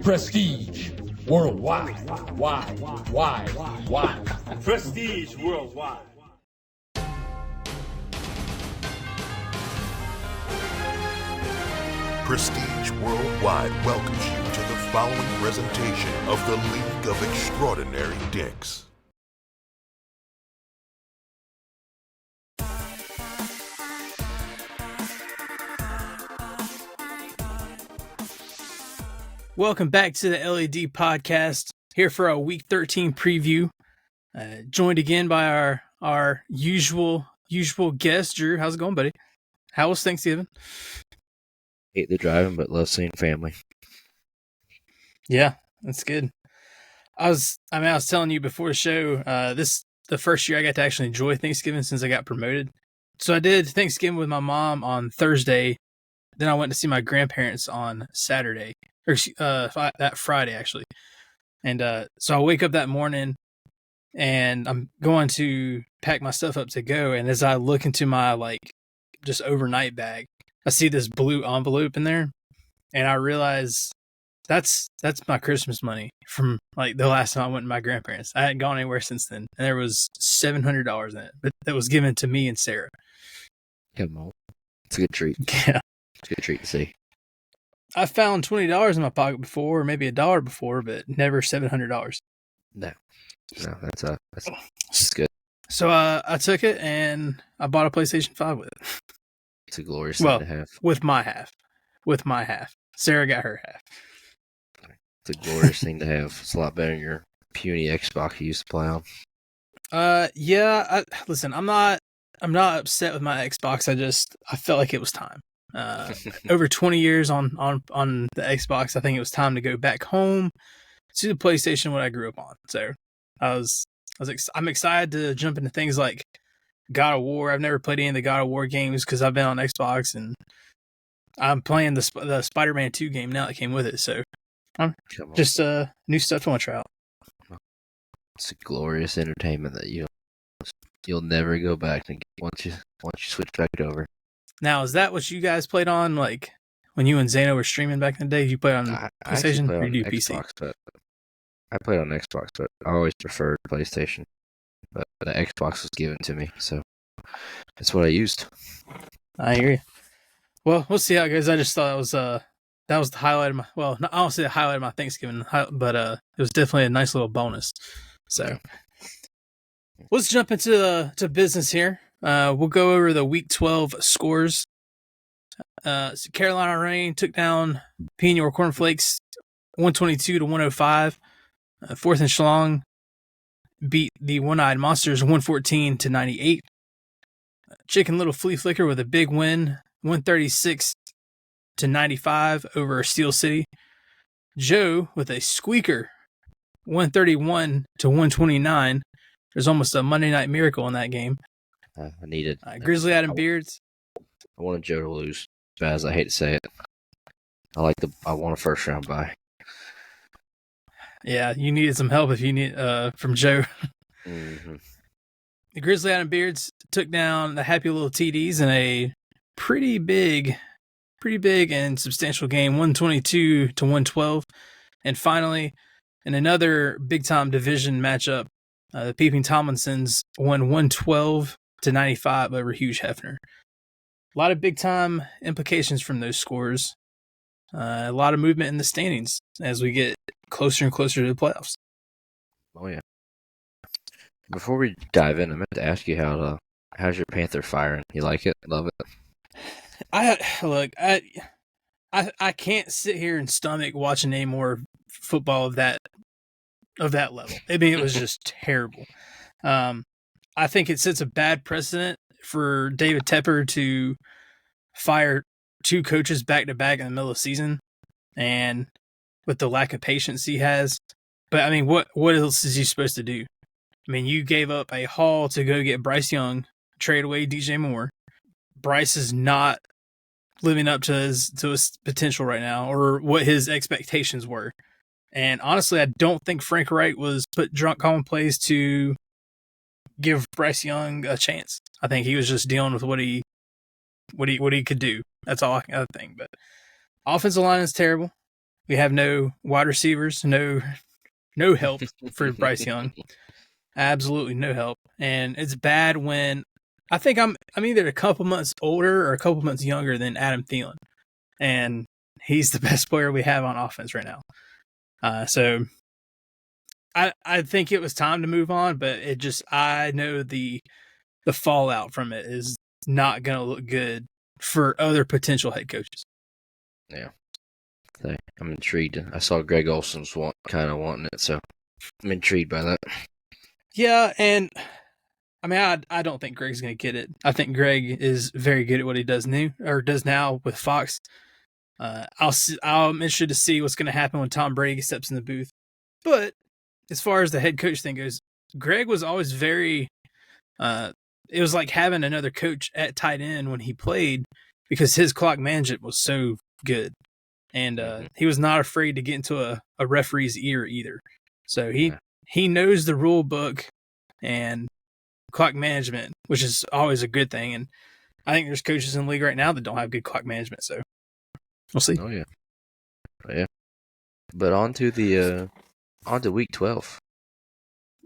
Prestige worldwide. Wide. Prestige worldwide. Prestige Worldwide welcomes you to the following presentation of the League of Extraordinary Dicks. Welcome back to the L.E.D podcast, here for a Week 13 preview. Joined again by our usual guest, Drew. How's it going, buddy? How was Thanksgiving? Hate the driving, but love seeing family. Yeah, that's good. I was telling you before the show, this the first year I got to actually enjoy Thanksgiving since I got promoted. So I did Thanksgiving with my mom on Thursday. Then I went to see my grandparents on Saturday, or that Friday actually. And so I wake up that morning, and I'm going to pack my stuff up to go. And as I look into my just overnight bag, I see this blue envelope in there, and I realize that's my Christmas money from the last time I went to my grandparents. I hadn't gone anywhere since then, and there was $700 in it, but that was given to me and Sarah. Come on, it's a good treat. Yeah, it's a good treat to see. I found $20 in my pocket before, or maybe $1 before, but never $700. No, that's good. So I took it and I bought a PlayStation 5 with it. It's a glorious thing to have. With my half. Sarah got her half. It's a glorious thing to have. It's a lot better than your puny Xbox you used to play on. Yeah. Listen, I'm not upset with my Xbox. I felt like it was time. Over 20 years on the Xbox, I think it was time to go back home to the PlayStation, what I grew up on. So I'm excited to jump into things like God of War. I've never played any of the God of War games because I've been on Xbox, and I'm playing the Spider-Man 2 game now that came with it. So just new stuff I want to try out. It's a glorious entertainment that you'll never go back and once you switch back over. Now, is that what you guys played on? Like when you and Zano were streaming back in the day, you played on PlayStation or you do PC? But I played on Xbox, but I always preferred PlayStation. But the Xbox was given to me, so that's what I used. I hear you. Well, we'll see how it goes. I just thought that was the highlight of my, I don't say the highlight of my Thanksgiving, but it was definitely a nice little bonus. So let's jump into business here. We'll go over the Week 12 scores. So Carolina Rain took down Peniel Cornflakes 122-105. Fourth and Schlong beat the One-Eyed Monsters 114-98. Chicken Little Flea Flicker with a big win, 136-95 over Steel City. Joe with a squeaker, 131-129. There's almost a Monday Night Miracle in that game. I needed Grizzly Adam Beards. I wanted Joe to lose, as bad as I hate to say it. I want a first round bye. Yeah, you needed some help if you need from Joe. Mm-hmm. The Grizzly Adam Beards took down the Happy Little TDs in a pretty big and substantial game, 122-112. And finally, in another big-time division matchup, the Peeping Tomlinsons won 112-95 over Hugh Hefner. A lot of big-time implications from those scores. A lot of movement in the standings as we get closer and closer to the playoffs. Oh, yeah. Before we dive in, I meant to ask you how's your Panther firing? You like it? Love it? I can't sit here and stomach watching any more football of that level. I mean, it was just terrible. I think it sets a bad precedent for David Tepper to fire two coaches back to back in the middle of the season, and with the lack of patience he has. But I mean, what else is he supposed to do? I mean, you gave up a haul to go get Bryce Young, trade away DJ Moore. Bryce is not living up to his potential right now, or what his expectations were. And honestly, I don't think Frank Wright was put drunk calling plays to give Bryce Young a chance. I think he was just dealing with what he could do. That's all I think. But offensive line is terrible. We have no wide receivers, no help for Bryce Young. Absolutely no help. And it's bad when I think I'm either a couple months older or a couple months younger than Adam Thielen. And he's the best player we have on offense right now. So I think it was time to move on, but I know the fallout from it is not going to look good for other potential head coaches. Yeah. I'm intrigued. I saw Greg Olson's kind of wanting it, so I'm intrigued by that. Yeah, and I mean, I don't think Greg's going to get it. I think Greg is very good at what he does now with Fox. I'm interested to see what's going to happen when Tom Brady steps in the booth. But as far as the head coach thing goes, Greg was always very. It was like having another coach at tight end when he played because his clock management was so good. And he was not afraid to get into a referee's ear either. So he knows the rule book and clock management, which is always a good thing. And I think there's coaches in the league right now that don't have good clock management. So we'll see. Oh yeah. But on to week 12.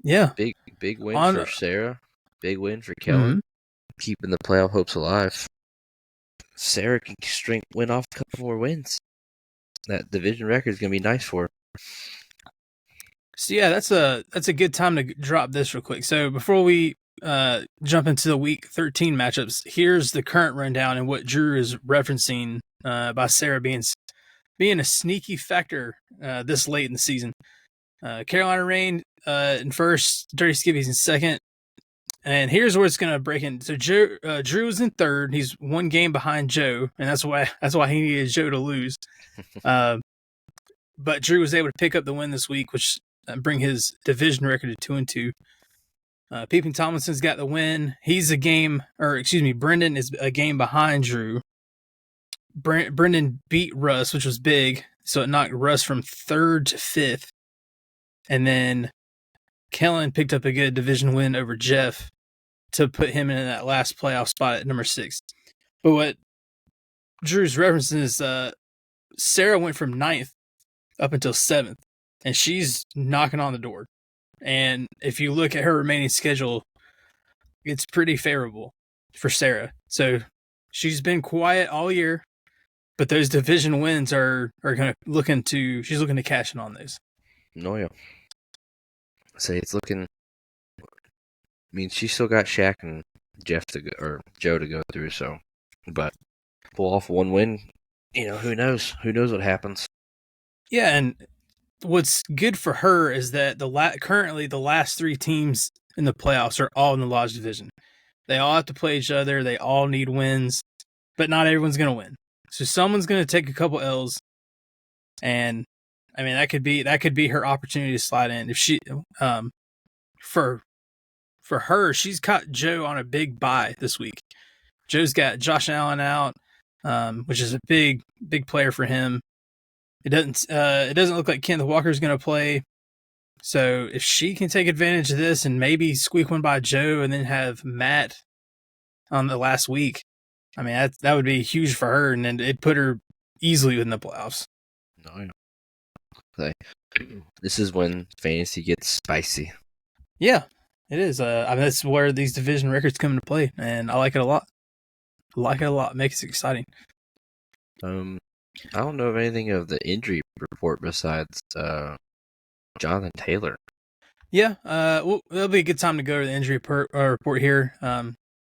Yeah, big win for Sarah. Big win for Kellen. Keeping the playoff hopes alive. Sarah can win off a couple more wins. That division record is going to be nice for her. So yeah, that's a good time to drop this real quick. So before we jump into the week 13 matchups, here's the current rundown and what Drew is referencing by Sarah being a sneaky factor this late in the season. Carolina Rain in first, Dirty Skippies in second. And here's where it's going to break in. So Drew is in third. He's one game behind Joe, and that's why he needed Joe to lose. But Drew was able to pick up the win this week, which bring his division record to 2-2. Peeping Tomlinson's got the win. Brendan is a game behind Drew. Brendan beat Russ, which was big, so it knocked Russ from third to fifth. And then Kellen picked up a good division win over Jeff to put him in that last playoff spot at number 6. But what Drew's referencing is Sarah went from 9th up until 7th, and she's knocking on the door. And if you look at her remaining schedule, it's pretty favorable for Sarah. So she's been quiet all year, but those division wins are going to she's looking to cash in on those. No, yeah. Say it's looking. I mean, she still got Shaq and Jeff or Joe to go through. So, but pull off one win, who knows? Who knows what happens? Yeah, and what's good for her is that currently the last 3 teams in the playoffs are all in the Lodge division. They all have to play each other. They all need wins, but not everyone's going to win. So someone's going to take a couple L's, and I mean that could be her opportunity to slide in. If she, for her, she's caught Joe on a big bye this week. Joe's got Josh Allen out, which is a big player for him. It doesn't look like Kenneth Walker's going to play. So if she can take advantage of this and maybe squeak one by Joe and then have Matt on the last week, I mean that would be huge for her, and then it'd put her easily in the playoffs. No, this is when fantasy gets spicy. Yeah, it is. I mean that's where these division records come into play, and I like it a lot. Makes it exciting. I don't know of anything of the injury report besides Jonathan Taylor. Yeah, that'll be a good time to go to the injury report here.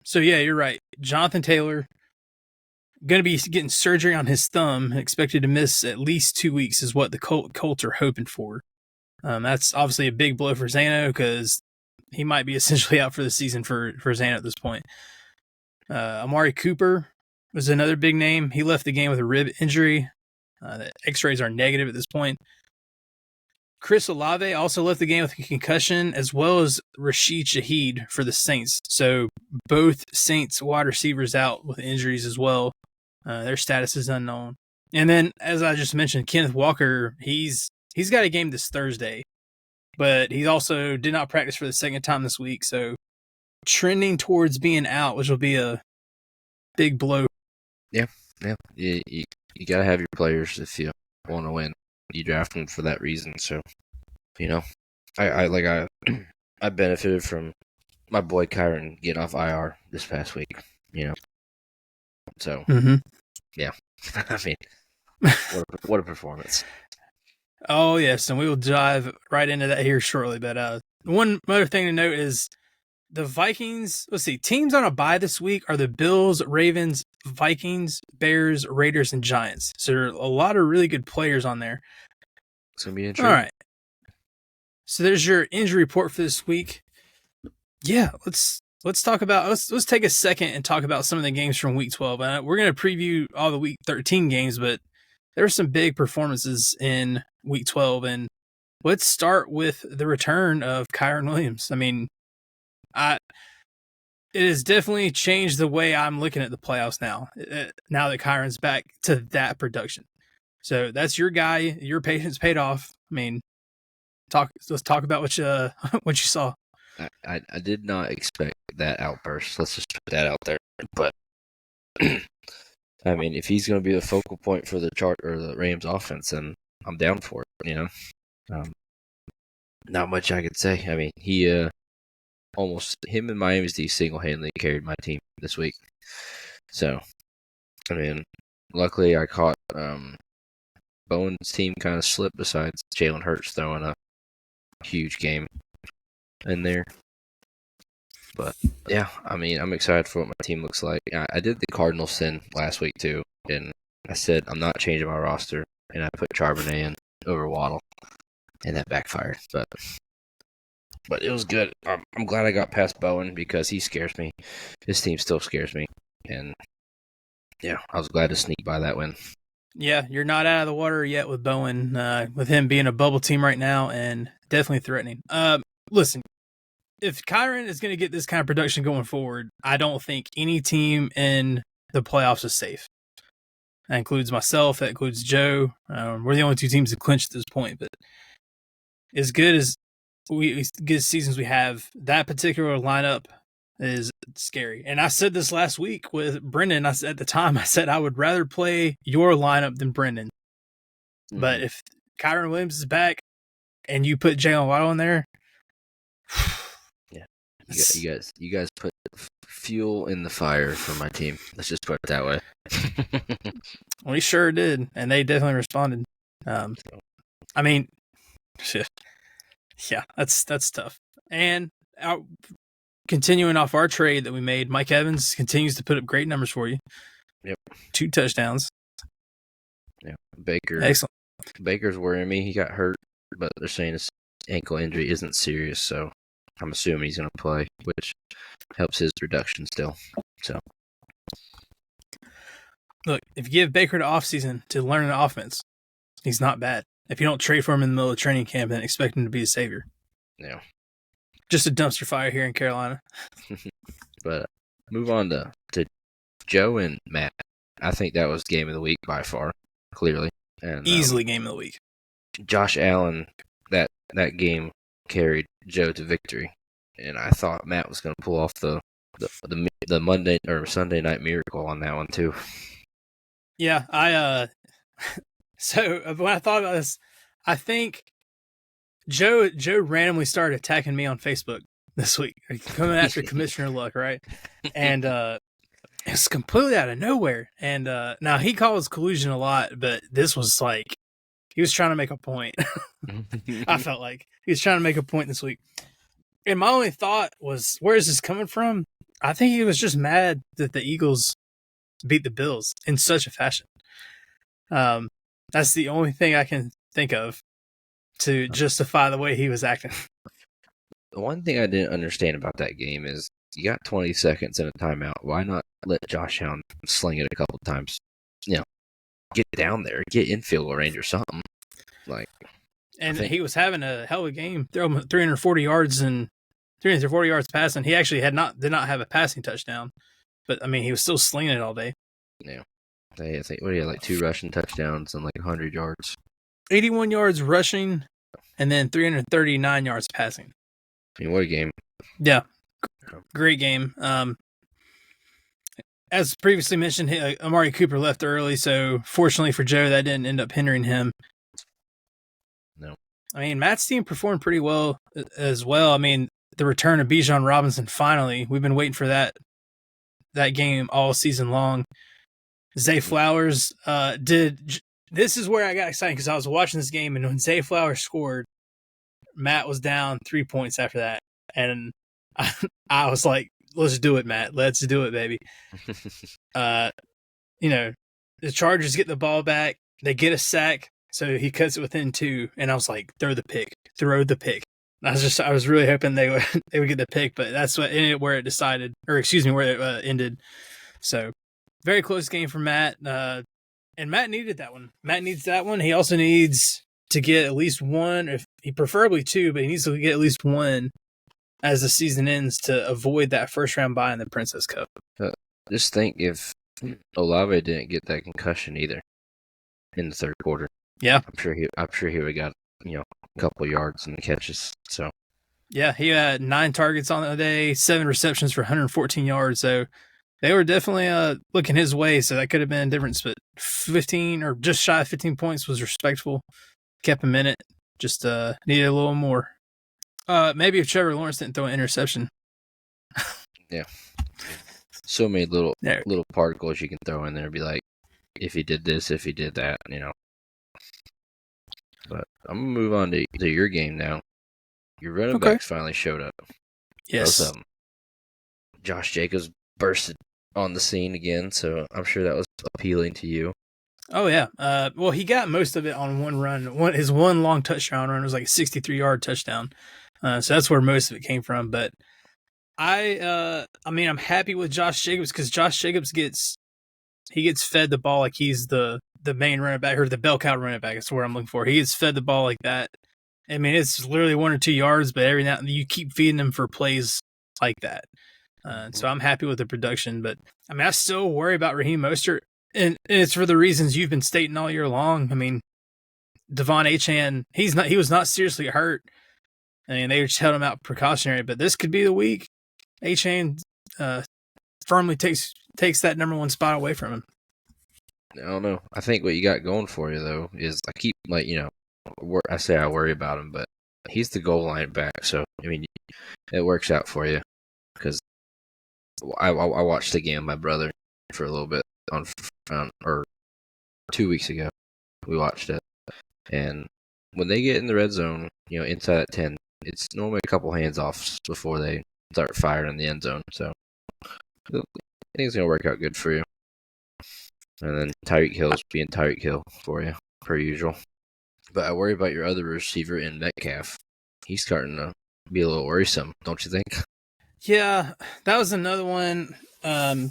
So yeah, you're right. Jonathan Taylor going to be getting surgery on his thumb, expected to miss at least 2 weeks is what the Colts are hoping for. That's obviously a big blow for Zano because he might be essentially out for the season for Zano at this point. Amari Cooper was another big name. He left the game with a rib injury. The x-rays are negative at this point. Chris Olave also left the game with a concussion, as well as Rashid Shaheed for the Saints. So both Saints wide receivers out with injuries as well. Their status is unknown. And then, as I just mentioned, Kenneth Walker, he's got a game this Thursday, but he also did not practice for the second time this week. So trending towards being out, which will be a big blow. Yeah. You got to have your players if you want to win. you draft him for that reason. So, I I benefited from my boy Kyron getting off IR this past week. So yeah, I mean, what a performance. Oh, yes, and we will dive right into that here shortly. But one other thing to note is the Vikings. Let's see, teams on a bye this week are the Bills, Ravens, Vikings, Bears, Raiders, and Giants. So there are a lot of really good players on there. It's going to be interesting. All right. So there's your injury report for this week. Yeah, let's talk about let's take a second and talk about some of the games from Week 12. We're going to preview all the Week 13 games, but there were some big performances in Week 12, and let's start with the return of Kyron Williams. I mean, it has definitely changed the way I'm looking at the playoffs now. Now that Kyron's back to that production, so that's your guy. Your patience paid off. I mean, let's talk about what you saw. I did not expect that outburst. Let's just put that out there. But I mean, if he's going to be the focal point for the Rams offense, then I'm down for it. Not much I could say. I mean, he him and Miami's D single-handedly carried my team this week. So, I mean, luckily I caught Bowen's team kind of slip besides Jalen Hurts throwing a huge game in there. But yeah, I mean, I'm excited for what my team looks like. I did the Cardinals sin last week too, and I said I'm not changing my roster, and I put Charbonnet in over Waddle, and that backfired. But it was good. I'm glad I got past Bowen because he scares me. His team still scares me, and yeah, I was glad to sneak by that win. Yeah, you're not out of the water yet with Bowen, with him being a bubble team right now and definitely threatening. Listen, if Kyron is going to get this kind of production going forward, I don't think any team in the playoffs is safe. That includes myself. That includes Joe. We're the only two teams that clinched at this point. But as good seasons we have, that particular lineup is scary. And I said this last week with Brendan. At the time, I said I would rather play your lineup than Brendan. Mm-hmm. But if Kyron Williams is back and you put Jalen Waddle in there, yeah, you guys put fuel in the fire for my team. Let's just put it that way. We sure did, and they definitely responded. I mean, yeah, that's tough. And continuing off our trade that we made, Mike Evans continues to put up great numbers for you. Yep, 2 touchdowns. Yeah, Baker. Excellent. Baker's worrying me. He got hurt, but they're saying his ankle injury isn't serious, so I'm assuming he's going to play, which helps his production still. So, look, if you give Baker the offseason to learn an offense, he's not bad. If you don't trade for him in the middle of training camp, then expect him to be a savior. Yeah. Just a dumpster fire here in Carolina. But move on to Joe and Matt. I think that was game of the week by far, clearly. And easily game of the week. Josh Allen, that game carried Joe to victory, and I thought Matt was going to pull off the Monday or Sunday night miracle on that one too. Yeah, so when I thought about this, I think Joe randomly started attacking me on Facebook this week, coming after Commissioner Luck, right? And it's completely out of nowhere. And now he calls collusion a lot, but this was like he was trying to make a point. I felt like he was trying to make a point this week. And my only thought was, where is this coming from? I think he was just mad that the Eagles beat the Bills in such a fashion. That's the only thing I can think of to justify the way he was acting. The one thing I didn't understand about that game is you got 20 seconds in a timeout. Why not let Josh Allen sling it a couple times? Get down there, get in field goal range or something. He was having a hell of a game. Throw him 340 yards passing. He actually did not have a passing touchdown, but I mean he was still slinging it all day. Yeah, I think what do you like 2 rushing touchdowns and like 100 yards, 81 yards rushing, and then 339 yards passing. I mean, what a game! Yeah, great game. As previously mentioned, Amari Cooper left early, so fortunately for Joe, that didn't end up hindering him. I mean, Matt's team performed pretty well as well. I mean, the return of Bijan Robinson finally. We've been waiting for that game all season long. Zay Flowers did. This is where I got excited because I was watching this game, and when Zay Flowers scored, Matt was down 3 points after that, and I was like, "Let's do it, Matt. Let's do it, baby." The Chargers get the ball back. They get a sack, so he cuts it within 2, and I was like, "Throw the pick. I was really hoping they would get the pick, but that's where it decided, or excuse me, where it ended. So very close game for Matt, and Matt needed that one. Matt needs that one. He also needs to get at least one, if he preferably 2, but he needs to get at least one as the season ends to avoid that first round bye in the Princess Cup. Just think if Olave didn't get that concussion either in the third quarter. Yeah, I'm sure he would have got a couple yards and catches. So yeah, he had 9 targets on the day, 7 receptions for 114 yards. So they were definitely looking his way. So that could have been a difference, but 15 or just shy of 15 points was respectful. Kept him in it. Just needed a little more. Maybe if Trevor Lawrence didn't throw an interception. Yeah. So many little particles you can throw in there and be like, if he did this, if he did that, But I'm going to move on to your game now. Your running backs finally showed up. Yes. Josh Jacobs bursted on the scene again, so I'm sure that was appealing to you. Oh, yeah. Well, he got most of it on one run. His one long touchdown run was like a 63-yard touchdown. So that's where most of it came from. But I'm happy with Josh Jacobs because Josh Jacobs gets fed the ball like he's the main running back or the bell cow running back. That's what I'm looking for. He gets fed the ball like that. I mean, it's literally 1 or 2 yards, but every now and then you keep feeding him for plays like that. So I'm happy with the production. But I mean, I still worry about Raheem Mostert, and it's for the reasons you've been stating all year long. I mean, Devon Achane, he was not seriously hurt. I mean, they just held him out precautionary, but this could be the week Achane firmly takes that number 1 spot away from him. I don't know. I think what you got going for you, though, is I keep, I say I worry about him, but he's the goal line back, so, I mean, it works out for you. Because I watched the game with my brother for a little bit or 2 weeks ago. We watched it. And when they get in the red zone, inside that 10, it's normally a couple hands-offs before they start firing in the end zone. So I think it's going to work out good for you. And then Tyreek Hill's being Tyreek Hill for you, per usual. But I worry about your other receiver in Metcalf. He's starting to be a little worrisome, don't you think? Yeah, that was another one. That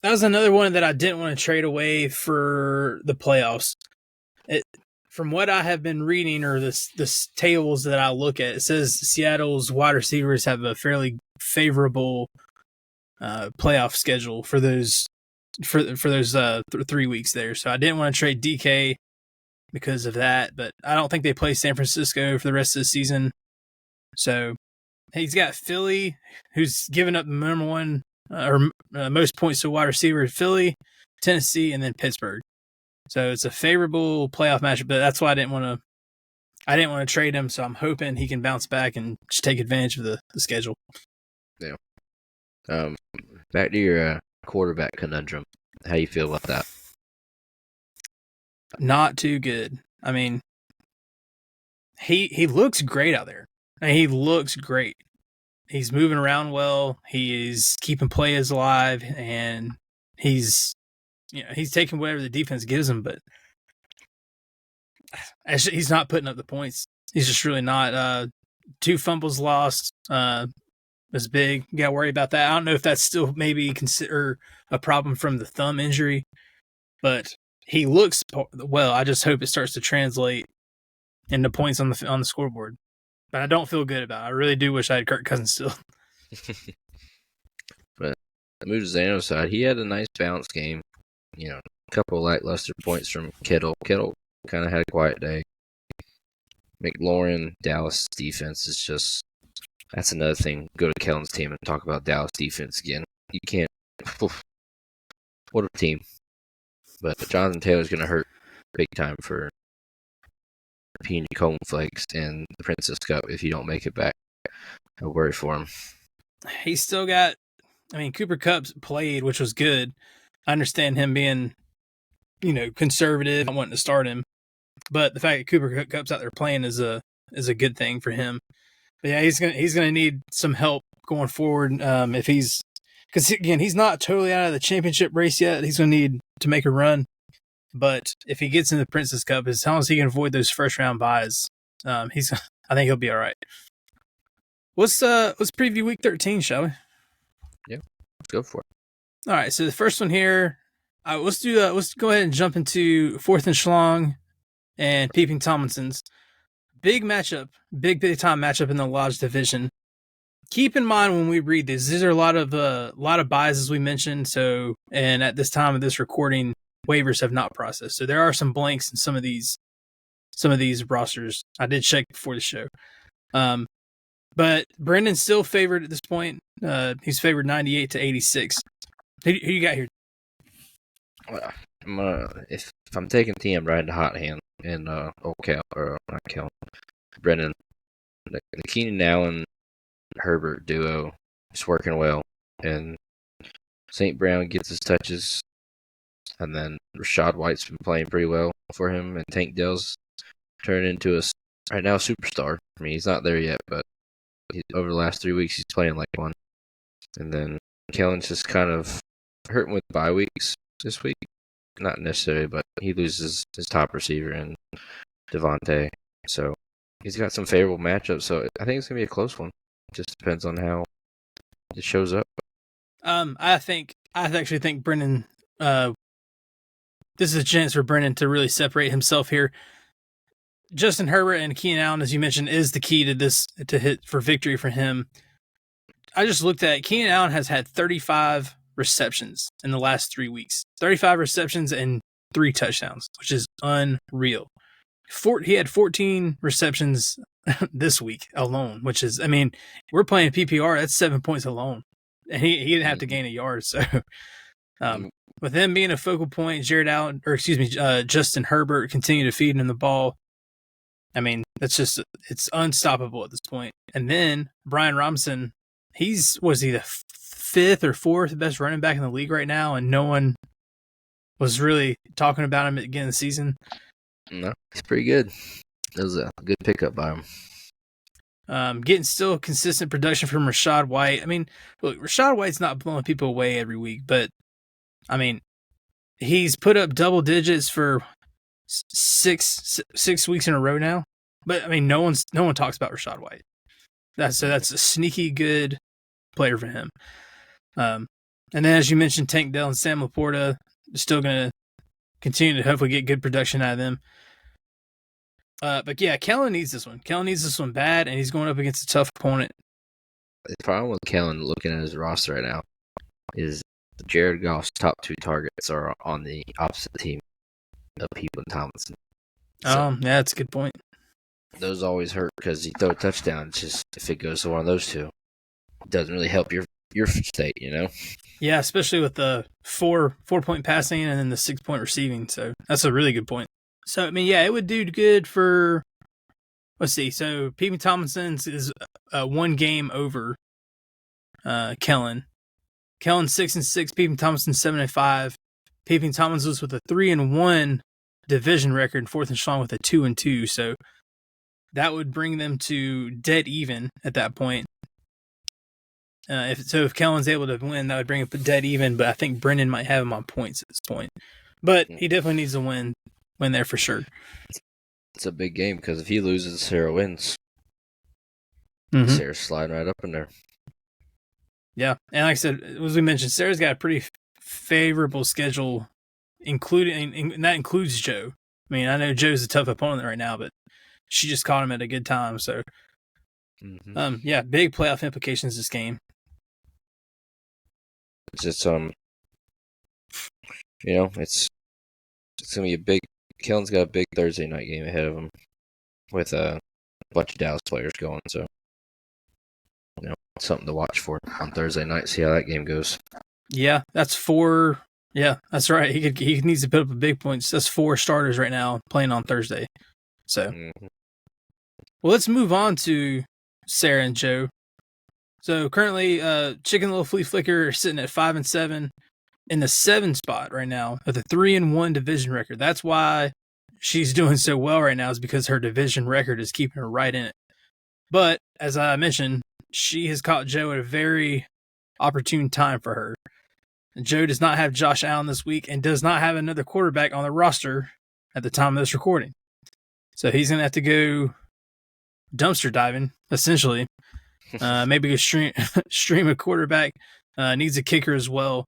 was another one that I didn't want to trade away for the playoffs. From what I have been reading or the tables that I look at, it says Seattle's wide receivers have a fairly favorable playoff schedule for those 3 weeks there. So I didn't want to trade DK because of that, but I don't think they play San Francisco for the rest of the season. So he's got Philly, who's given up the number 1 most points to wide receiver. Philly, Tennessee, and then Pittsburgh. So it's a favorable playoff matchup, but that's why I didn't want to trade him. So I'm hoping he can bounce back and just take advantage of the schedule. Yeah. Back to your quarterback conundrum. How you feel about that? Not too good. I mean, he looks great out there. He looks great. He's moving around well. He's keeping plays alive, and he's taking whatever the defense gives him, but he's not putting up the points. He's just really not. 2 fumbles lost is big. You got to worry about that. I don't know if that's still maybe consider a problem from the thumb injury, but he looks well. I just hope it starts to translate into points on the scoreboard. But I don't feel good about it. I really do wish I had Kirk Cousins still. But move to Zano's side. He had a nice balanced game. A couple lackluster points from Kittle. Kittle kind of had a quiet day. McLaurin, Dallas defense is just, that's another thing. Go to Kellen's team and talk about Dallas defense again. You can't. What a team. But Jonathan Taylor's going to hurt big time for peanut cornflakes and the Princess Cup if you don't make it back. I worry for him. He's still got. I mean, Cooper Kupp's played, which was good. I understand him being, conservative and wanting to start him, but the fact that Cooper Kupp's out there playing is a good thing for him. But yeah, he's gonna need some help going forward. If he's because again, he's not totally out of the championship race yet. He's gonna need to make a run. But if he gets in the Princess Cup, as long as he can avoid those first round buys, I think he'll be all right. Let's preview week 13, shall we? Yeah, let's go for it. All right, so the first one here, let's go ahead and jump into 4th and Schlong and Peeping Tomlinson's big matchup, big time matchup in the Lodge division. Keep in mind when we read these are a lot of buys as we mentioned. So, and at this time of this recording, waivers have not processed, so there are some blanks in some of these rosters. I did check before the show. But Brendan's still favored at this point. He's favored 98 to 86. Who you got here? Well, if I'm taking TM right into hot hand and Brendan, the Keenan Allen Herbert duo is working well, and St. Brown gets his touches, and then Rashad White's been playing pretty well for him, and Tank Dell's turned into a superstar. I mean, he's not there yet, but over the last 3 weeks, he's playing like one. And then Kellen's just kind of hurting with bye weeks this week. Not necessarily, but he loses his top receiver in Devontae. So he's got some favorable matchups. So I think it's going to be a close one. It just depends on how it shows up. I actually think Brendan, this is a chance for Brendan to really separate himself here. Justin Herbert and Keenan Allen, as you mentioned, is the key to this to hit for victory for him. I just looked at it. Keenan Allen has had 35 receptions in the last 3 weeks. 35 receptions and 3 touchdowns, which is unreal. He had 14 receptions this week alone, which is, I mean, we're playing PPR. That's 7 points alone, and he didn't have to gain a yard. So, with him being a focal point, Justin Herbert continue to feed him the ball. I mean, it's unstoppable at this point. And then Brian Robinson, was he the 5th or 4th best running back in the league right now, and no one was really talking about him at the beginning of the season. No, he's pretty good. That was a good pickup by him. Getting still consistent production from Rashad White. I mean, look, Rashad White's not blowing people away every week, but I mean, he's put up double digits for six weeks in a row now. But I mean, no one talks about Rashad White. That's a sneaky good player for him. And then, as you mentioned, Tank Dell and Sam Laporta are still going to continue to hopefully get good production out of them. But yeah, Kellen needs this one. Kellen needs this one bad, and he's going up against a tough opponent. The problem with Kellen, looking at his roster right now, is Jared Goff's top 2 targets are on the opposite team of Peeping Tomlinson. So, yeah, that's a good point. Those always hurt because you throw a touchdown. It's just if it goes to one of those two, it doesn't really help your state, you know? Yeah, especially with the 4-point passing and then the 6-point receiving. So that's a really good point. So, I mean, yeah, it would do good for, let's see. So, Peeping Tomlinson's is 1 game over Kellen. Kellen's 6-6, Peeping Tomlinson 7-5. Peeping Tomlinson's with a 3-1 division record, 4th and Schlong with a 2-2. So, that would bring them to dead even at that point. If Kellen's able to win, that would bring it dead even. But I think Brendan might have him on points at this point. But he definitely needs a win there for sure. It's a big game because if he loses, Sarah wins. Mm-hmm. Sarah's sliding right up in there. Yeah, and like I said, as we mentioned, Sarah's got a pretty favorable schedule, and that includes Joe. I mean, I know Joe's a tough opponent right now, but she just caught him at a good time. So, yeah, big playoff implications this game. It's just it's gonna be a big. Kellen's got a big Thursday night game ahead of him with a bunch of Dallas players going. So, something to watch for on Thursday night. See how that game goes. Yeah, that's 4. Yeah, that's right. He needs to put up a big points. That's 4 starters right now playing on Thursday. So, Mhm. well, let's move on to Sarah and Joe. So currently, Chicken Little Flea Flicker are sitting at 5-7 in the 7 spot right now with a 3-1 division record. That's why she's doing so well right now, is because her division record is keeping her right in it. But as I mentioned, she has caught Joe at a very opportune time for her. Joe does not have Josh Allen this week and does not have another quarterback on the roster at the time of this recording. So he's going to have to go dumpster diving, essentially. Maybe stream a quarterback. Needs a kicker as well.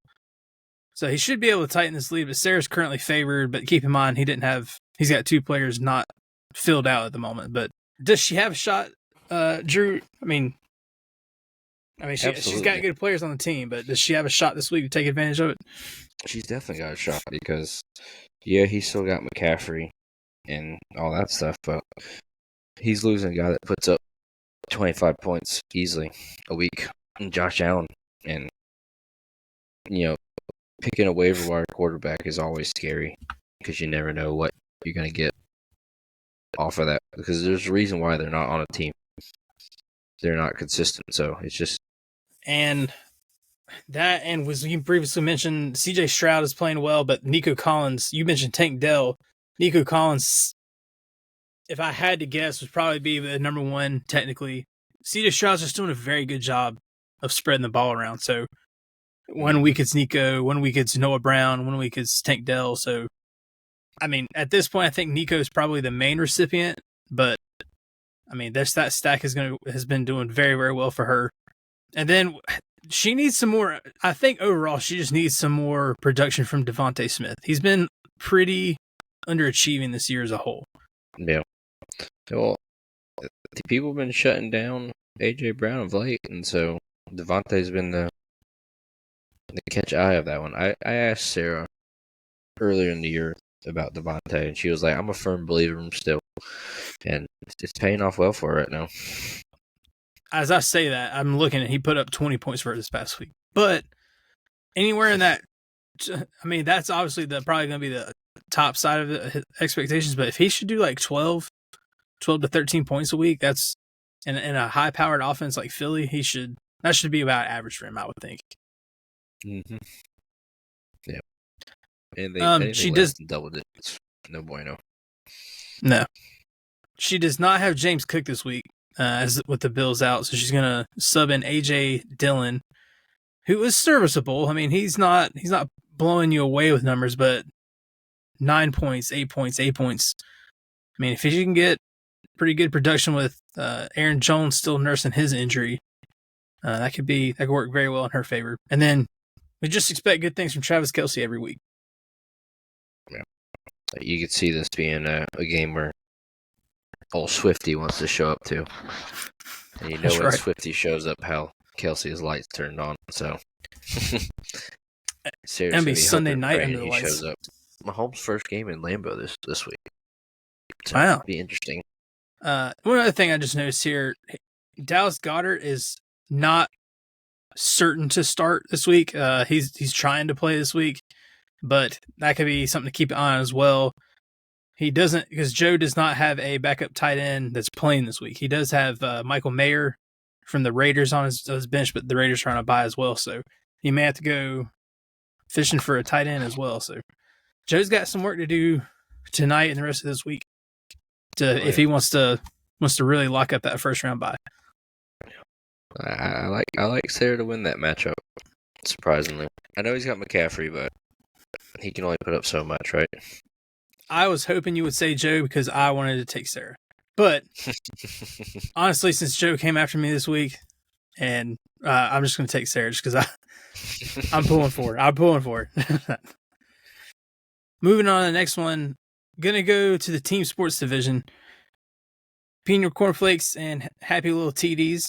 So he should be able to tighten this lead, but Sarah's currently favored. But keep in mind, he's got 2 players not filled out at the moment. But does she have a shot, Drew? I mean, she's got good players on the team, but does she have a shot this week to take advantage of it? She's definitely got a shot because, yeah, he's still got McCaffrey and all that stuff, but he's losing a guy that puts up 25 points easily a week, and Josh Allen. And, picking a waiver wire quarterback is always scary because you never know what you're going to get off of that, because there's a reason why they're not on a team. They're not consistent, so it's just... And was you previously mentioned, CJ Stroud is playing well, but Nico Collins, you mentioned Tank Dell. Nico Collins, if I had to guess, would probably be the number 1 technically. CJ Stroud's just doing a very good job of spreading the ball around. So 1 week it's Nico, 1 week it's Noah Brown, 1 week it's Tank Dell. So, I mean, at this point, I think Nico is probably the main recipient, but I mean, that stack has been doing very, very well for her. And then she needs some more. I think overall, she just needs some more production from Devontae Smith. He's been pretty underachieving this year as a whole. Yeah. Well, people have been shutting down A.J. Brown of late, and so Devontae's been the catch eye of that one. I asked Sarah earlier in the year about Devontae, and she was like, I'm a firm believer in him still. And it's paying off well for her right now. As I say that, I'm looking at he put up 20 points for her this past week. But anywhere in that, I mean, that's obviously probably going to be the top side of the expectations. But if he should do like 12 to 13 points a week, that's in a high-powered offense like Philly, that should be about average for him, I would think. Mm-hmm. Yeah. And she does double digits. No bueno. No. She does not have James Cook this week, as with the Bills out, so she's gonna sub in A.J. Dillon, who is serviceable. I mean, he's not blowing you away with numbers, but 9 points, 8 points, 8 points. I mean, if she can get pretty good production with Aaron Jones still nursing his injury, that could work very well in her favor. And then we just expect good things from Travis Kelce every week. Yeah, you could see this being a game where old Swifty wants to show up too. And when right. Swifty shows up, how Kelsey's lights turned on. So seriously, it'll be Sunday night under the lights. Shows up. Mahomes' first game in Lambeau this week. So wow, it'll be interesting. One other thing I just noticed here: Dallas Goedert is not certain to start this week. He's trying to play this week, but that could be something to keep an eye on as well. He doesn't, because Joe does not have a backup tight end that's playing this week. He does have Michael Mayer from the Raiders on his bench, but the Raiders are trying to buy as well, so he may have to go fishing for a tight end as well. So Joe's got some work to do tonight and the rest of this week if he wants to really lock up that first round bye. I like Sarah to win that matchup. Surprisingly, I know he's got McCaffrey, but he can only put up so much, right? I was hoping you would say Joe because I wanted to take Sarah. But honestly, since Joe came after me this week, and I'm just going to take Sarah just because I'm pulling for it. I'm pulling for it. Moving on to the next one, going to go to the team sports division. Peanut Cornflakes and Happy Little TDs.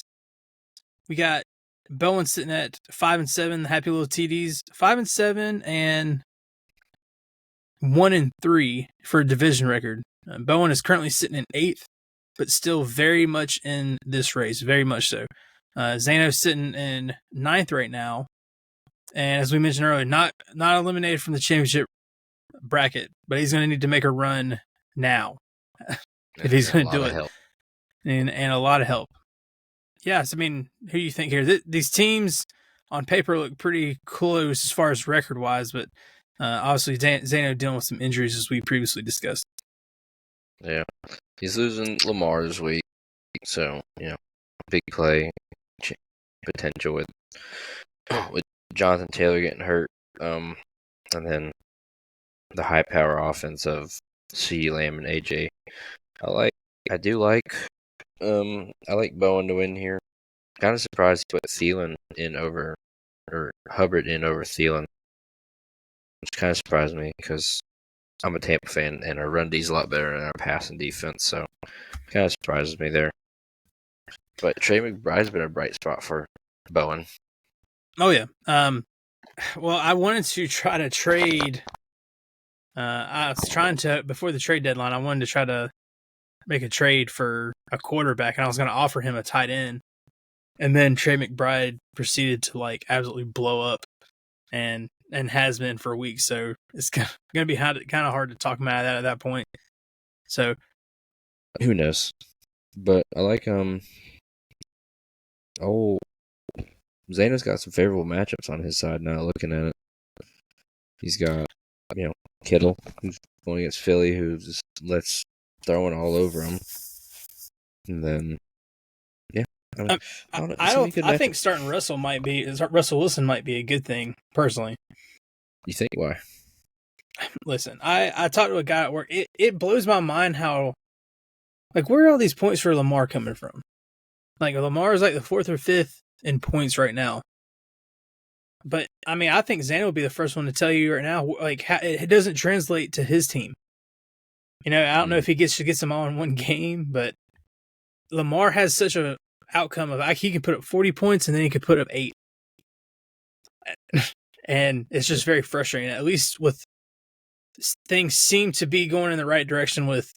We got Bowen sitting at 5-7, the Happy Little TDs. 5-7 and 1-3 for a division record. Bowen is currently sitting in 8th, but still very much in this race, very much so. Zano's sitting in 9th right now, and as we mentioned earlier, not eliminated from the championship bracket, but he's going to need to make a run now. if he's A going to lot do of it, help. and a lot of help. Yes, I mean, who do you think here? These teams on paper look pretty close as far as record wise, but obviously Zano dealing with some injuries as we previously discussed. Yeah, he's losing Lamar this week, so big play potential with Jonathan Taylor getting hurt, and then the high power offense of CeeDee Lamb and AJ. I do like Bowen to win here. Kind of surprised he put Thielen in over, or Hubbard in over Thielen, which kind of surprised me because I'm a Tampa fan and our run D's a lot better than our passing defense, so kind of surprises me there. But Trey McBride's been a bright spot for Bowen. Oh yeah. Well, I wanted to try to trade. I was trying to before the trade deadline. I wanted to try to make a trade for a quarterback, and I was going to offer him a tight end. And then Trey McBride proceeded to like absolutely blow up, and has been for weeks. So it's going to be kind of hard to talk him out of that at that point. So Who knows? But I like Zana's got some favorable matchups on his side now. Looking at it, he's got Kittle, who's going against Philly, who just lets throwing all over him, and then I think starting Russell Wilson might be a good thing personally. You think why? Listen, I talked to a guy at work. It blows my mind how, like, where are all these points for Lamar coming from? Like, Lamar is like the 4th or 5th in points right now. But, I mean, I think Xander will be the first one to tell you right now, like, it doesn't translate to his team. I don't know if he gets them all in one game, but Lamar has such a outcome of, he can put up 40 points and then he could put up 8. And it's just very frustrating. At least with things seem to be going in the right direction with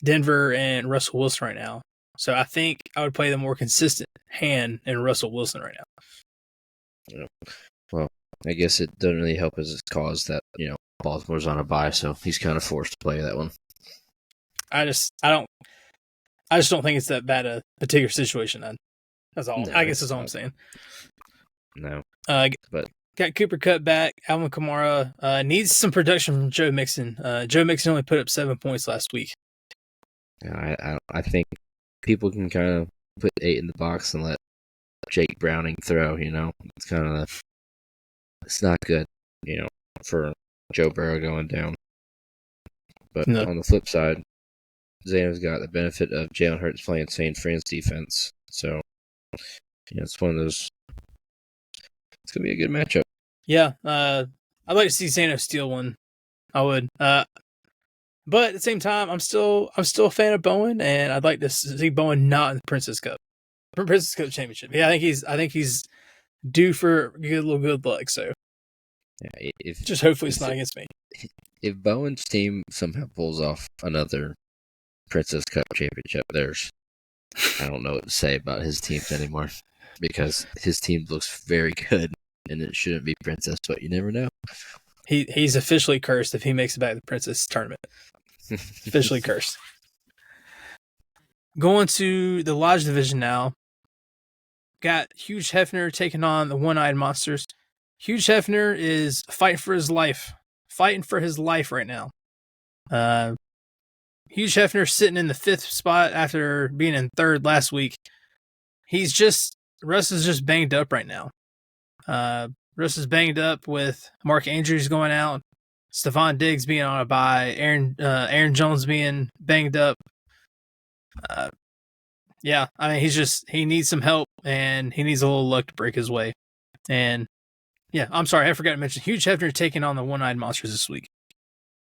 Denver and Russell Wilson right now. So I think I would play the more consistent hand in Russell Wilson right now. Yeah. Well, I guess it doesn't really help his cause that Baltimore's on a bye, so he's kind of forced to play that one. I just don't think it's that bad a particular situation. Then that's all. No, I guess that's all I'm saying. No, but got Cooper Kupp back. Alvin Kamara needs some production from Joe Mixon. Joe Mixon only put up 7 points last week. Yeah, I think people can kind of put 8 in the box and let Jake Browning throw. It's kind of it's not good. For Joe Burrow going down. But on the flip side, Zano's got the benefit of Jalen Hurts playing San Fran's defense. So, it's one of those. It's going to be a good matchup. Yeah. I'd like to see Zano steal one. I would. But at the same time, I'm still a fan of Bowen, and I'd like to see Bowen not in the Princess Cup championship. Yeah, I think he's due for good luck. So, yeah, just hopefully it's not against me. If Bowen's team somehow pulls off another Princess Cup championship, I don't know what to say about his teams anymore because his team looks very good, and it shouldn't be Princess, but you never know. He's officially cursed if he makes it back to the Princess tournament. Officially cursed. Going to the Lodge division now. Got Hugh Hefner taking on the One-Eyed Monsters. Hugh Hefner is fighting for his life right now. Hugh Hefner sitting in the 5th spot after being in 3rd last week. Russ is just banged up right now. Russ is banged up with Mark Andrews going out, Stephon Diggs being on a bye, Aaron Jones being banged up. Yeah, I mean, he needs some help, and he needs a little luck to break his way. And yeah, I'm sorry, I forgot to mention, Hugh Hefner taking on the One-Eyed Monsters this week.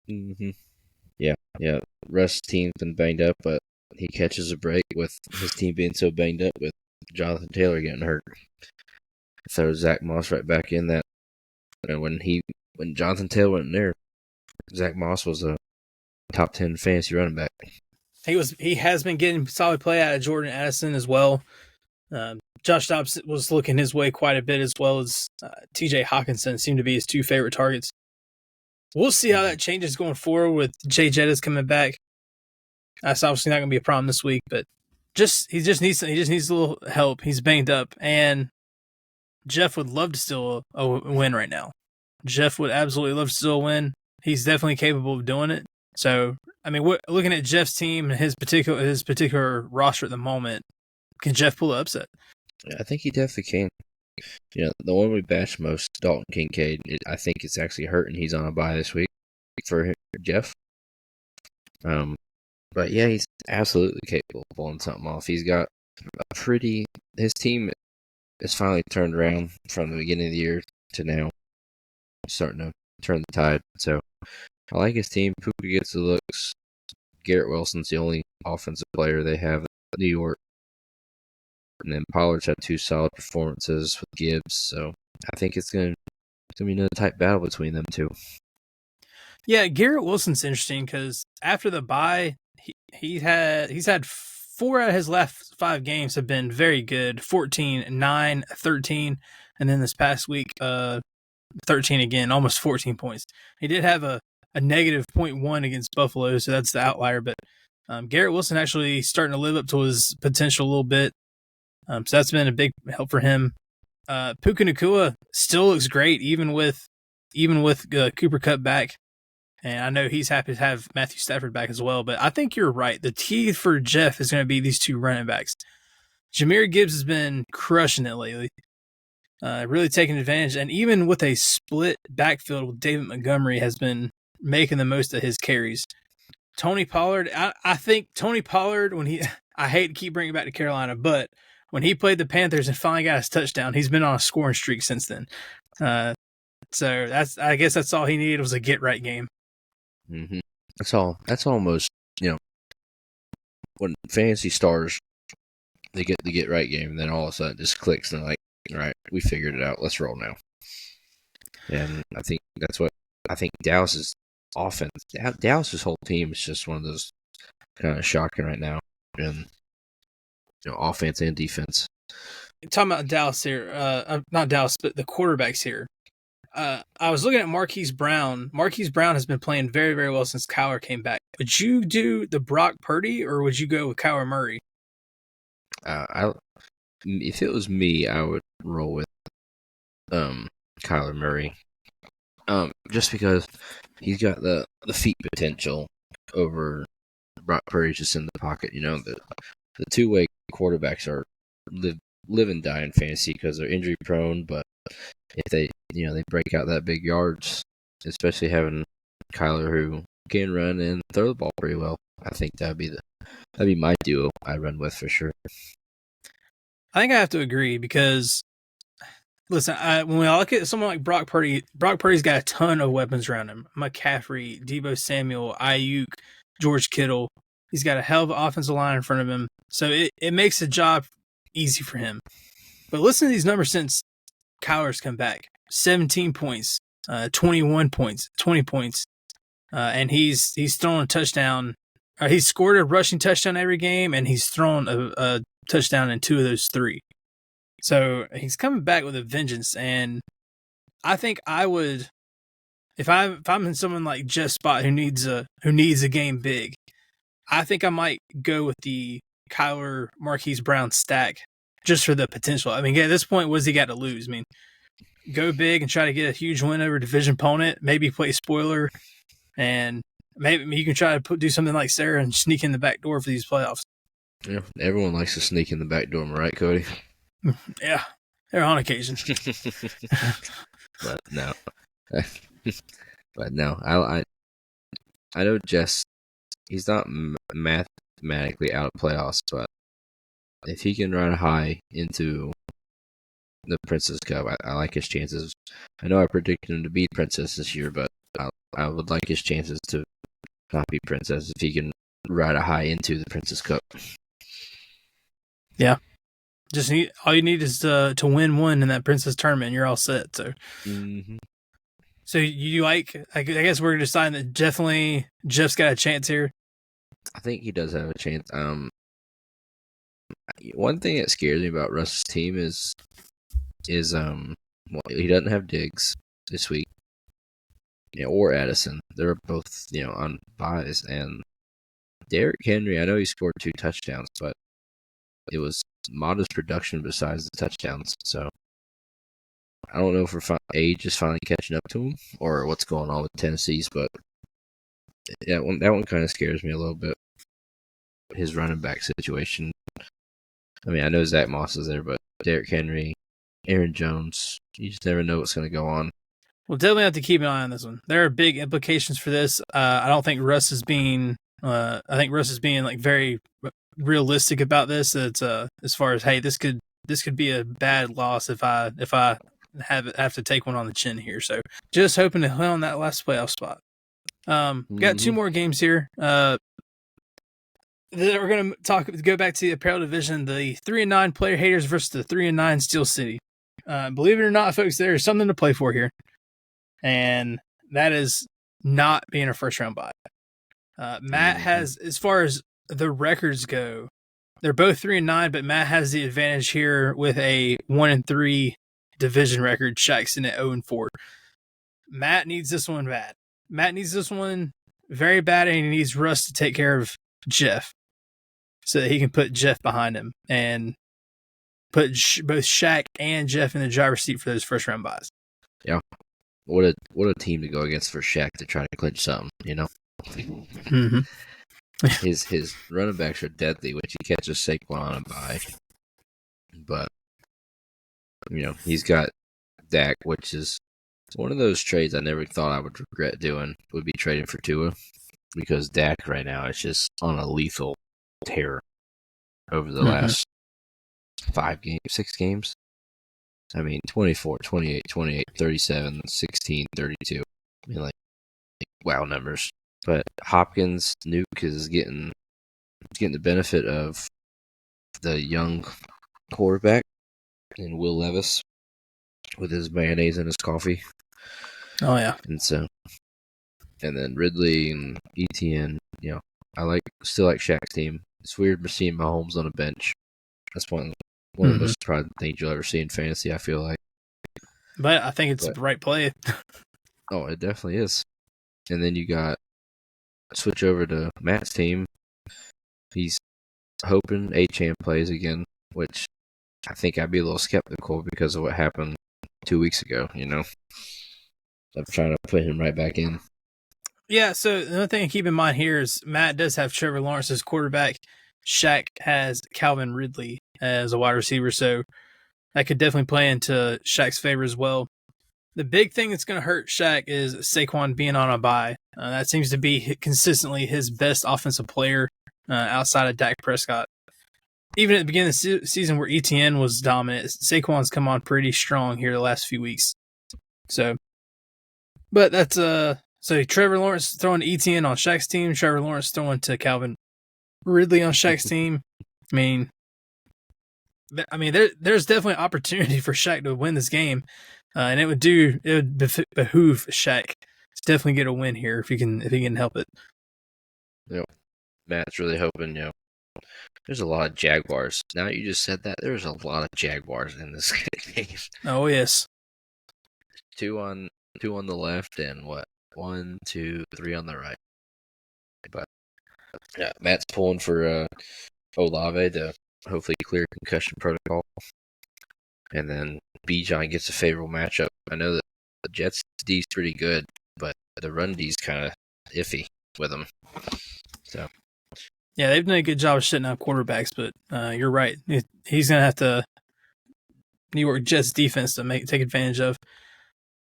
Mm-hmm. Yeah. Russ' team's been banged up, but he catches a break with his team being so banged up with Jonathan Taylor getting hurt. Throws Zach Moss right back in that. And when Jonathan Taylor went in there, Zach Moss was a top 10 fantasy running back. He has been getting solid play out of Jordan Addison as well. Josh Dobbs was looking his way quite a bit, as well as T.J. Hawkinson seemed to be his 2 favorite targets. We'll see how that changes going forward with Jay Jettis coming back. That's obviously not going to be a problem this week, but he just needs a little help. He's banged up, and Jeff would love to steal a win right now. Jeff would absolutely love to steal a win. He's definitely capable of doing it. So, I mean, looking at Jeff's team and his particular roster at the moment, can Jeff pull the upset? I think he definitely can. You know, the one we bash most, Dalton Kincaid, I think it's actually hurting. He's on a bye this week for Jeff. But yeah, he's absolutely capable of pulling something off. He's got his team has finally turned around from the beginning of the year to now, starting to turn the tide. So I like his team. Puka gets the looks. Garrett Wilson's the only offensive player they have in New York. And then Pollard's had 2 solid performances with Gibbs. So I think it's going to be another tight battle between them two. Yeah, Garrett Wilson's interesting because after the bye, he's had 4 out of his last 5 games have been very good. 14, 9, 13, and then this past week, 13 again, almost 14 points. He did have a negative 0.1 against Buffalo, so that's the outlier. But Garrett Wilson actually starting to live up to his potential a little bit. So that's been a big help for him. Puka Nacua still looks great, even with Cooper Kupp back. And I know he's happy to have Matthew Stafford back as well. But I think you're right. The key for Jeff is going to be these 2 running backs. Jahmyr Gibbs has been crushing it lately, really taking advantage. And even with a split backfield with David Montgomery, has been making the most of his carries. Tony Pollard, I think Tony Pollard, I hate to keep bringing it back to Carolina, but when he played the Panthers and finally got his touchdown, he's been on a scoring streak since then. So I guess that's all he needed was a get right game. Mm-hmm. That's almost, when fantasy stars, they get the get right game, and then all of a sudden it just clicks, and they're like, all right, we figured it out. Let's roll now. And I think Dallas's offense, Dallas's whole team is just one of those kind of shocking right now, and offense and defense. Talking about Dallas here, not Dallas, but the quarterbacks here. I was looking at Marquise Brown. Marquise Brown has been playing very, very well since Kyler came back. Would you do the Brock Purdy, or would you go with Kyler Murray? If it was me, I would roll with Kyler Murray. Just because he's got the feet potential over Brock Purdy just in the pocket. The two-way quarterbacks are live and die in fantasy because they're injury prone, but if they break out that big yards, especially having Kyler who can run and throw the ball pretty well, I think that'd be my duo I run with for sure. I think I have to agree because, listen, when I look at someone like Brock Purdy's got a ton of weapons around him. McCaffrey, Deebo Samuel, Ayuk, George Kittle. He's got a hell of an offensive line in front of him. So it makes the job easy for him. But listen to these numbers since Kyler's come back. 17 points, 21 points, 20 points. And he's thrown a touchdown. He's scored a rushing touchdown every game, and he's thrown a touchdown in 2 of those 3. So he's coming back with a vengeance, and I think I would, if I'm in someone like Jeff's spot who needs a game big, I think I might go with the Kyler Marquise Brown stack just for the potential. I mean, at this point, what's he got to lose? I mean, go big and try to get a huge win over a division opponent. Maybe play spoiler, and maybe you can try to do something like Sarah and sneak in the back door for these playoffs. Yeah, everyone likes to sneak in the back door, right, Cody? Yeah, they're on occasion. But no, I know Jess. He's not mathematically out of playoffs, but if he can run high into the Princess Cup, I like his chances. I know I predicted him to beat Princess this year, but I would like his chances to not beat Princess if he can ride a high into the Princess Cup. Yeah. Just all you need is to win one in that Princess tournament, and you're all set. So, So you like? I guess we're deciding that definitely Jeff's got a chance here. I think he does have a chance. One thing that scares me about Russ's team is he doesn't have Diggs this week, or Addison. They're both on buys, and Derrick Henry, I know he scored 2 touchdowns, but it was modest production besides the touchdowns. So I don't know if age is finally catching up to him or what's going on with Tennessee's, but that one kind of scares me a little bit. His running back situation. I mean, I know Zach Moss is there, but Derrick Henry, Aaron Jones, you just never know what's going to go on. We'll definitely have to keep an eye on this one. There are big implications for this. I don't think Russ is being. I think Russ is being like very realistic about this. It's as far as, hey, this could be a bad loss if I have to take one on the chin here. So just hoping to hit on that last playoff spot. Got 2 more games here. We're going to go back to the apparel division. The 3-9 Player Haters versus the 3-9 Steel City. Believe it or not, folks, there is something to play for here, and that is not being a first round bye. Matt has, as far as the records go, they're both 3-9, but Matt has the advantage here with a 1-3 division record. Shaq's in at 0-4. Matt needs this one bad. Matt needs this one very bad, and he needs Russ to take care of Jeff so that he can put Jeff behind him and put both Shaq and Jeff in the driver's seat for those first round buys. Yeah. What a team to go against for Shaq to try to clinch something, you know? Mm-hmm. His running backs are deadly, which he catches Saquon on a bye. But, you know, he's got Dak, which is one of those trades I never thought I would regret doing, would be trading for Tua, because Dak right now is just on a lethal tear over the last 6 games. I mean, 24, 28, 28, 37, 16, 32. I mean, like wow numbers. But Hopkins, Nuke is getting the benefit of the young quarterback and Will Levis with his mayonnaise in his coffee. Oh yeah. And then Ridley and ETN, you know, I still like Shaq's team. It's weird seeing Mahomes on a bench. That's one of the most surprising things you'll ever see in fantasy, I feel like. But I think it's the right play. Oh, it definitely is. And then you got switch over to Matt's team. He's hoping Achane plays again, which I think I'd be a little skeptical because of what happened 2 weeks ago, you know. I'm trying to put him right back in. Yeah, so the other thing to keep in mind here is Matt does have Trevor Lawrence as quarterback. Shaq has Calvin Ridley as a wide receiver, so that could definitely play into Shaq's favor as well. The big thing that's going to hurt Shaq is Saquon being on a bye. That seems to be consistently his best offensive player outside of Dak Prescott. Even at the beginning of the season where ETN was dominant, Saquon's come on pretty strong here the last few weeks. So, but that's so Trevor Lawrence throwing to ETN on Shaq's team, Trevor Lawrence throwing to Calvin Ridley on Shaq's team. I mean, there's definitely opportunity for Shaq to win this game, and it would behoove Shaq to definitely get a win here if he can help it. Yep. Matt's really hoping, you know. There's a lot of Jaguars. Now that you just said that, there's a lot of Jaguars in this game. Oh yes. 2 on the left and 1, 2, 3 on the right. But yeah, Matt's pulling for Olave to hopefully clear concussion protocol. And then Bijan gets a favorable matchup. I know that the Jets' D's pretty good, but the run D's kind of iffy with them. So yeah, they've done a good job of shutting out quarterbacks, but you're right. He's gonna have to New York Jets defense to take advantage of.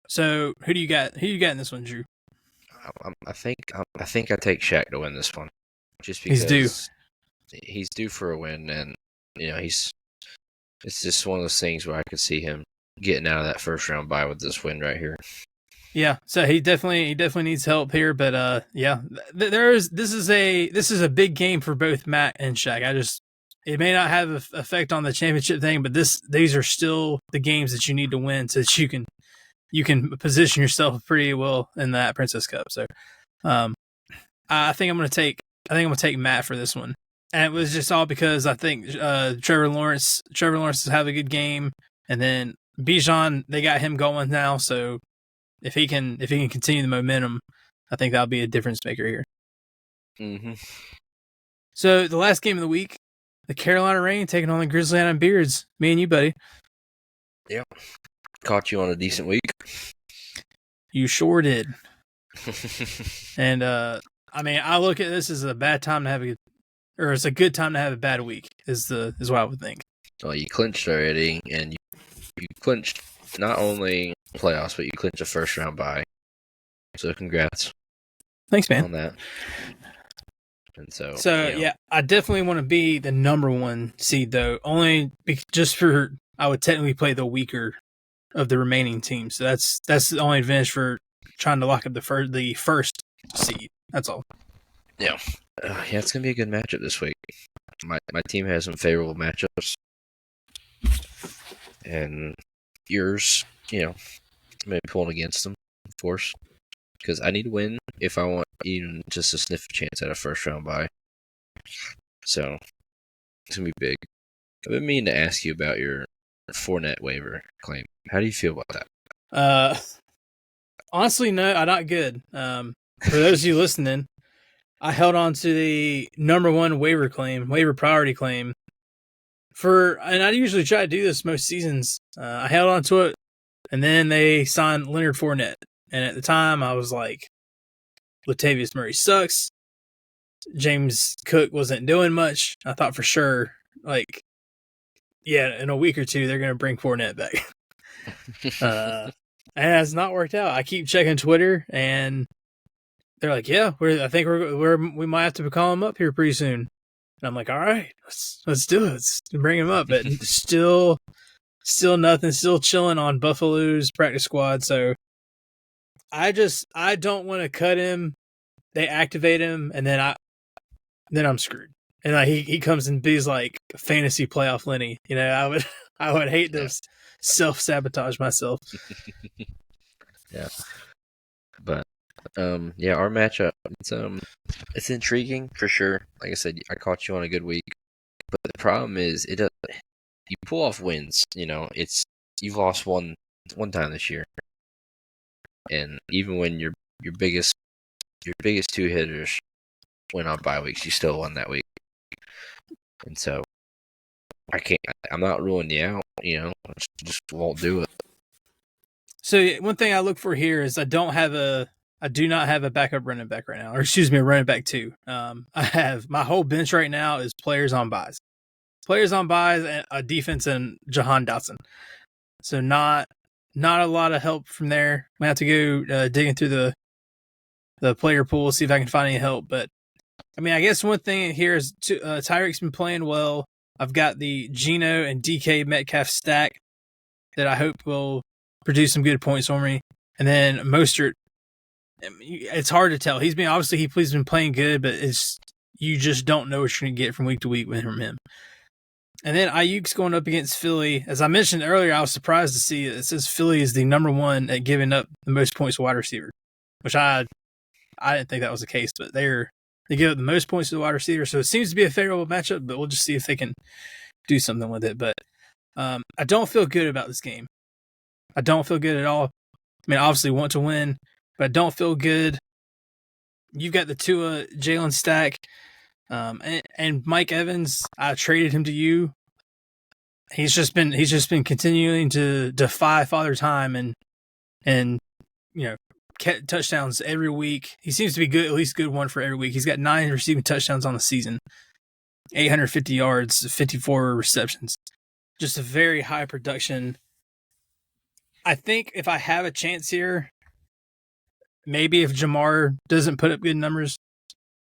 So who do you got? Who you got in this one, Drew? I think I take Shaq to win this one, just because he's due for a win, and you know it's just one of those things where I could see him getting out of that first round bye with this win right here. Yeah, so he definitely needs help here, but yeah, this is a big game for both Matt and Shaq. It may not have an effect on the championship thing, but these are still the games that you need to win so that you can position yourself pretty well in that Princess Cup. So, I think I'm gonna take Matt for this one, and it was just all because I think Trevor Lawrence has have a good game, and then Bijan, they got him going now, so if he can continue the momentum, I think that'll be a difference maker here. Mm-hmm. So the last game of the week, the Carolina Rain taking on the Grizzly Island Beards. Me and you, buddy. Yep. Caught you on a decent week. You sure did. And I mean, I look at this as a bad time to have or it's a good time to have a bad week. Is what I would think. Well, you clinched already, and you clinched not only playoffs, but you clinched a first round bye. So congrats. Thanks, man. On that. And so yeah, I definitely want to be the number 1 seed though. Only just for I would technically play the weaker of the remaining teams. So that's the only advantage for trying to lock up the first seed. That's all. Yeah. It's gonna be a good matchup this week. My team has some favorable matchups, and yours, maybe pulling against them, of course, because I need to win if I want even just a sniff of chance at a first round bye. So it's gonna be big. I've been meaning to ask you about your Fournette waiver claim. How do you feel about that? Honestly, no, I'm not good. For those of you listening, I held on to the number 1 waiver priority claim and I usually try to do this most seasons. I held on to it, and then they signed Leonard Fournette. And at the time, I was like, Latavius Murray sucks. James Cook wasn't doing much. I thought for sure, in a week or two, they're going to bring Fournette back. And it's not worked out. I keep checking Twitter, and they're like, "Yeah, I think we might have to call him up here pretty soon." And I'm like, "All right, let's do it. Let's bring him up." But still nothing. Still chilling on Buffalo's practice squad. So I don't want to cut him. They activate him, and then I'm screwed. And he comes and he's like fantasy playoff Lenny. I would hate to self-sabotage myself. Yeah. But our matchup, it's intriguing for sure. Like I said, I caught you on a good week. But the problem is you pull off wins, you've lost one time this year. And even when your biggest 2 hitters went on bye weeks, you still won that week. And so I'm not ruling you out, just won't do it. So one thing I look for here is I do not have a backup running back right now, or excuse me, a running back 2. I have my whole bench right now is players on buys, and a defense and Jahan Dotson. So not a lot of help from there. I have to go digging through the player pool, see if I can find any help. But I mean, I guess one thing here is Tyreek's been playing well. I've got the Geno and DK Metcalf stack that I hope will produce some good points for me. And then Mostert, it's hard to tell. He's been playing good, but you just don't know what you're going to get from week to week from him. And then Ayuk's going up against Philly. As I mentioned earlier, I was surprised to see it says Philly is the number 1 at giving up the most points to wide receiver, which I didn't think that was the case, but they give up the most points to the wide receiver. So it seems to be a favorable matchup, but we'll just see if they can do something with it. But I don't feel good about this game. I don't feel good at all. I mean, obviously want to win, but I don't feel good. You've got the Tua Jalen stack. And Mike Evans, I traded him to you. He's just been continuing to defy Father Time and touchdowns every week. He seems to be good, at least good one for every week. He's got 9 receiving touchdowns on the season, 850 yards, 54 receptions. Just a very high production. I think if I have a chance here, maybe if Jamar doesn't put up good numbers.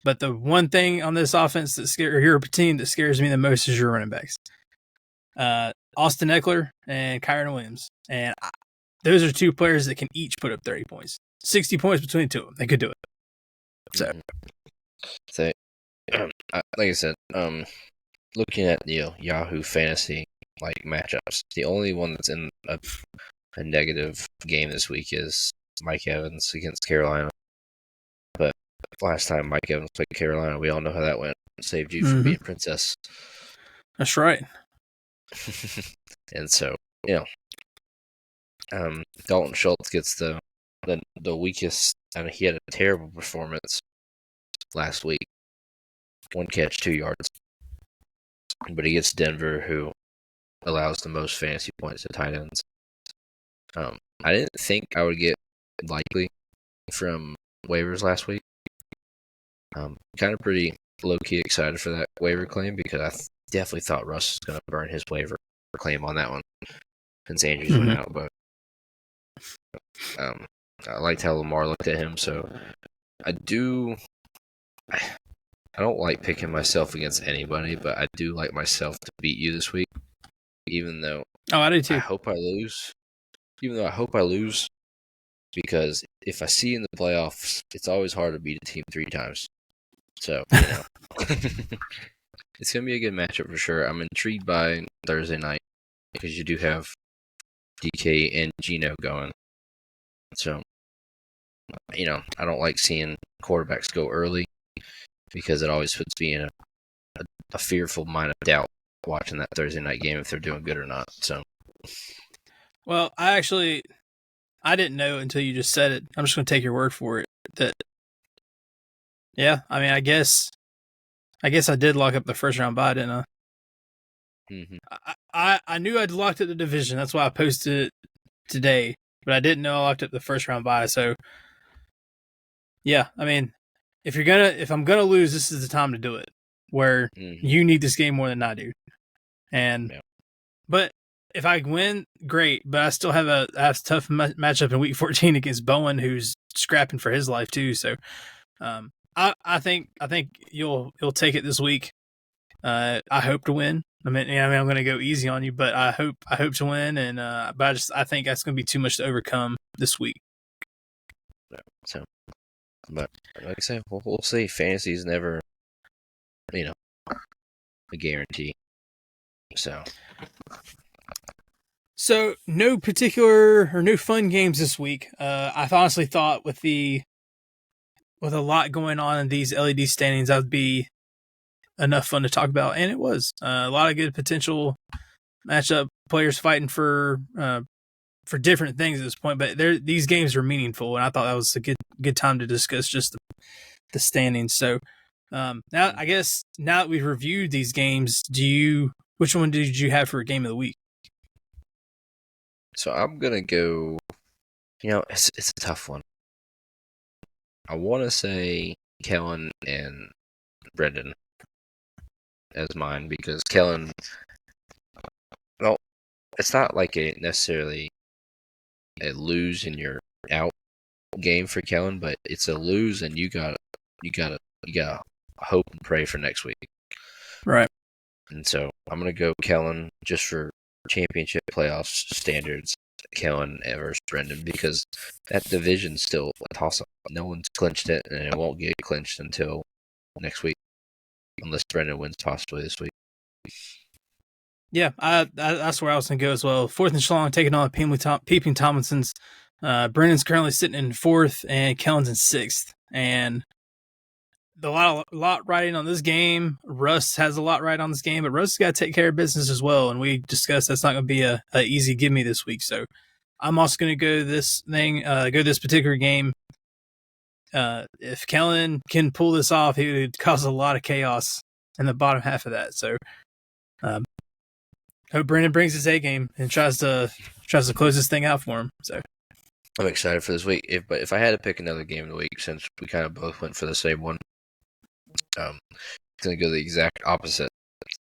But the one thing on this offense your team that scares me the most is your running backs. Austin Eckler and Kyron Williams. And those are 2 players that can each put up 30 points. 60 points between the 2 of them. They could do it. So like I said, looking at Yahoo Fantasy matchups, the only one that's in a negative game this week is Mike Evans against Carolina. But last time Mike Evans played Carolina, we all know how that went. Saved you from being princess. That's right. And so, Dalton Schultz gets the weakest, and he had a terrible performance last week. 1 catch, 2 yards. But he gets Denver, who allows the most fantasy points to tight ends. I didn't think I would get Likely from waivers last week. Kind of pretty low-key excited for that waiver claim because I definitely thought Russ was going to burn his waiver claim on that one since Andrews went out. But I liked how Lamar looked at him, so I don't like picking myself against anybody, but I do like myself to beat you this week, even though I do too. I hope I lose. Even though I hope I lose, because if I see in the playoffs, it's always hard to beat a team 3 times. So, it's going to be a good matchup for sure. I'm intrigued by Thursday night because you do have DK and Geno going. So, I don't like seeing quarterbacks go early because it always puts me in a fearful mind of doubt watching that Thursday night game if they're doing good or not. So, well, I didn't know until you just said it. I'm just going to take your word for it. I guess I did lock up the first round bye, didn't I? mm-hmm. I knew I'd locked up the division. That's why I posted it today, but I didn't know I locked up the first round bye. So, yeah, I mean, if I'm gonna lose, this is the time to do it. Where you need this game more than I do, but if I win, great. But I still have a tough matchup in week 14 against Bowen, who's scrapping for his life too. So, I think you'll take it this week. I hope to win. I'm going to go easy on you, but I hope to win. And but I think that's going to be too much to overcome this week. So, but like I said, we'll see. Fantasy is never, a guarantee. So no particular or no fun games this week. I've honestly thought with a lot going on in these LED standings, that would be enough fun to talk about, and it was a lot of good potential matchup players fighting for different things at this point. But these games are meaningful, and I thought that was a good time to discuss just the standings. So now that we've reviewed these games, which one did you have for a game of the week? So I'm gonna go. It's a tough one. I want to say Kellen and Brendan as mine because Kellen. Well, it's not like necessarily a lose and you're out game for Kellen, but it's a lose and you gotta hope and pray for next week. Right. And so I'm gonna go Kellen just for championship playoffs standards. Kellen versus Brendan because that division's still a toss-up. No one's clinched it, and it won't get clinched until next week, unless Brendan wins possibly this week. Yeah, that's where I was going to go as well. 4th and Schlong taking on Peeping Tomlinsons. Brendan's currently sitting in 4th, and Kellen's in 6th. And a lot riding on this game. Russ has a lot right on this game, but Russ has got to take care of business as well. And we discussed that's not going to be a easy give me this week. So I'm also going to go this particular game. If Kellen can pull this off, he would cause a lot of chaos in the bottom half of that. So hope Brendan brings his A game and tries to close this thing out for him. So I'm excited for this week. If I had to pick another game of the week, since we kind of both went for the same one, it's going to go the exact opposite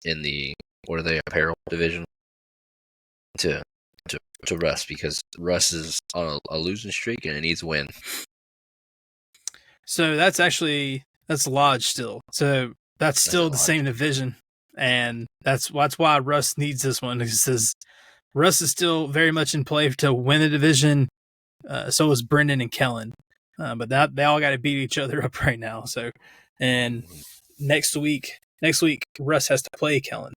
in the apparel division to Russ because Russ is on a losing streak and it needs a win. So that's Lodge still. So that's still the same division, and that's why Russ needs this one because Russ is still very much in play to win the division. So is Brendan and Kellen, but they all got to beat each other up right now. So, and next week Russ has to play Kellen.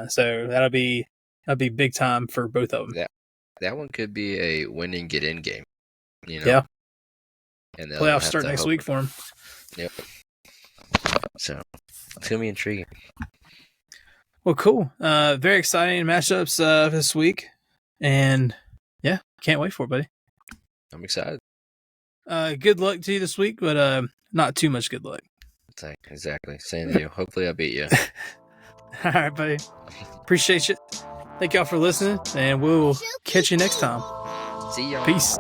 So that'll be big time for both of them. That one could be a win and get in game. Yeah. And playoffs start next week for him. Yep. So it's gonna be intriguing. Well, cool. Very exciting matchups this week, and yeah, can't wait for it, buddy. I'm excited. Good luck to you this week, but not too much good luck. Exactly. Same to you. Hopefully I beat you. All right, buddy. Appreciate you. Thank y'all for listening, and we'll catch you next time. See y'all. Peace.